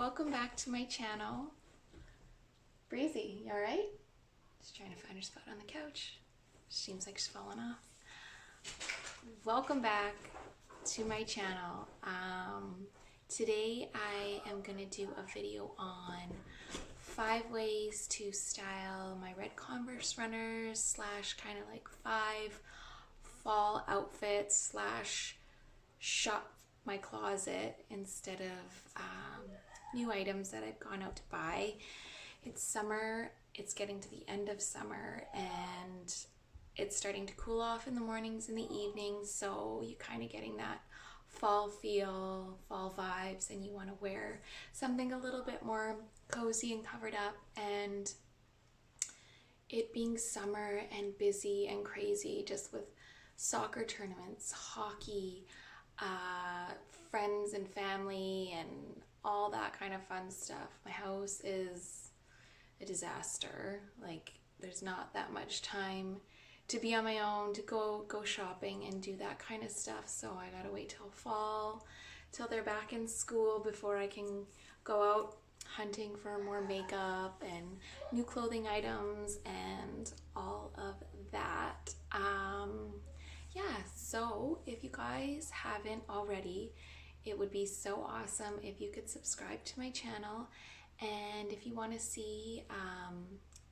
welcome back to my channel. Breezy, you alright? Just trying to find her spot on the couch. Seems like she's falling off. Welcome back to my channel. Today I am going to do a video on 5 ways to style my red Converse runners slash kind of like 5 fall outfits slash shop my closet instead of new items that I've gone out to buy. It's summer, it's getting to the end of summer, and it's starting to cool off in the mornings and the evenings, so you're kind of getting that fall feel, fall vibes, and you want to wear something a little bit more cozy and covered up. And it being summer and busy and crazy, just with soccer tournaments, hockey, friends and family, and all that kind of fun stuff. My house is a disaster. Like, there's not that much time to be on my own, to go shopping and do that kind of stuff. So I gotta wait till fall, till they're back in school before I can go out hunting for more makeup and new clothing items and all of that. Yeah, so if you guys haven't already, it would be so awesome if you could subscribe to my channel. And if you want to see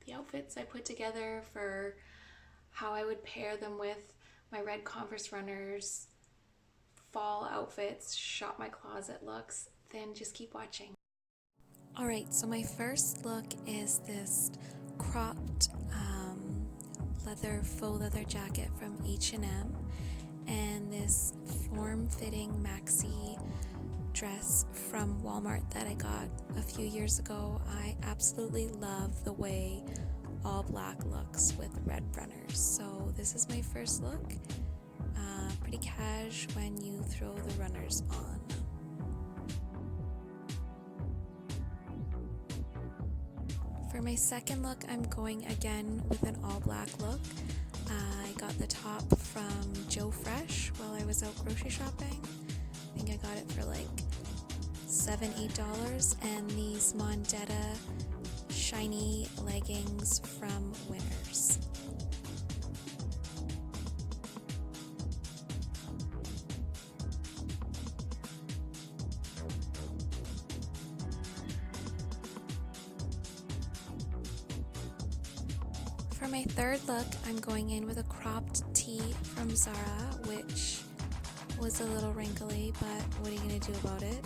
the outfits I put together for how I would pair them with my red Converse runners, fall outfits, shop my closet looks, then just keep watching. Alright, so my first look is this cropped faux leather jacket from H&M and this form-fitting maxi dress from Walmart that I got a few years ago. I absolutely love the way all black looks with red runners. So this is my first look. Pretty cash when you throw the runners on. For my second look, I'm going again with an all black look. I got the top from Joe Fresh while I was out grocery shopping. I think I got it for like $7-8, and these mondetta shiny leggings from Winners. For my third look, I'm going in with a cropped tee from ZARA, which was a little wrinkly, but what are you going to do about it?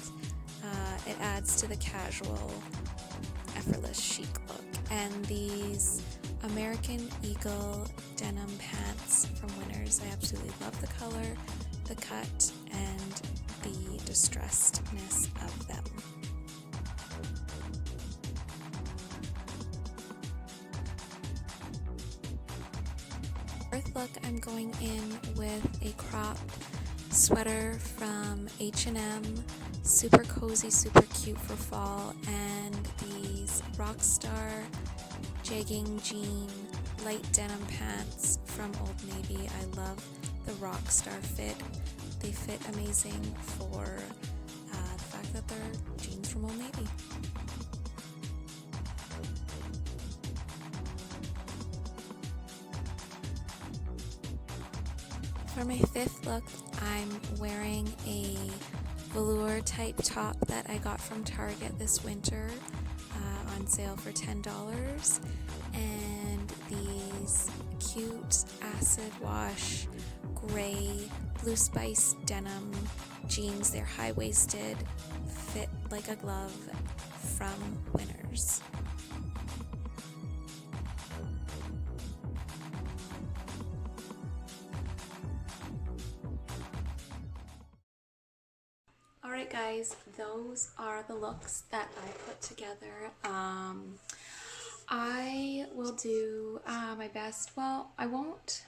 It adds to the casual, effortless chic look. And these American Eagle denim pants from Winners, I absolutely love the color, the cut, and the distressedness of them. Fourth look, I'm going in with a cropped sweater from H&M, super cozy, super cute for fall, and these rockstar jegging jean light denim pants from Old Navy. I love the rockstar fit. They fit amazing for the fact that they're jeans from Old Navy. For my fifth look, I'm wearing a velour type top that I got from Target this winter on sale for $10, and these cute acid wash gray blue spice denim jeans. They're high-waisted, fit like a glove from Winners. Alright guys, those are the looks that I put together. I will do my best. Well, I won't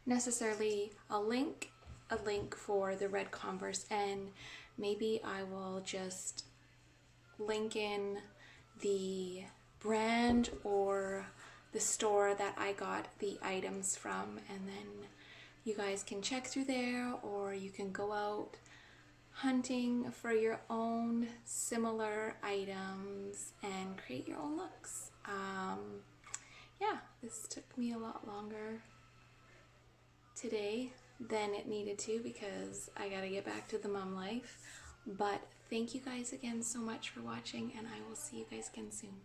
necessarily, I'll link a link for the red Converse, and maybe I will just link in the brand or the store that I got the items from, and then you guys can check through there, or you can go out hunting for your own similar items and create your own looks. Yeah, this took me a lot longer today than it needed to because I gotta get back to the mom life. But thank you guys again so much for watching, and I will see you guys again soon.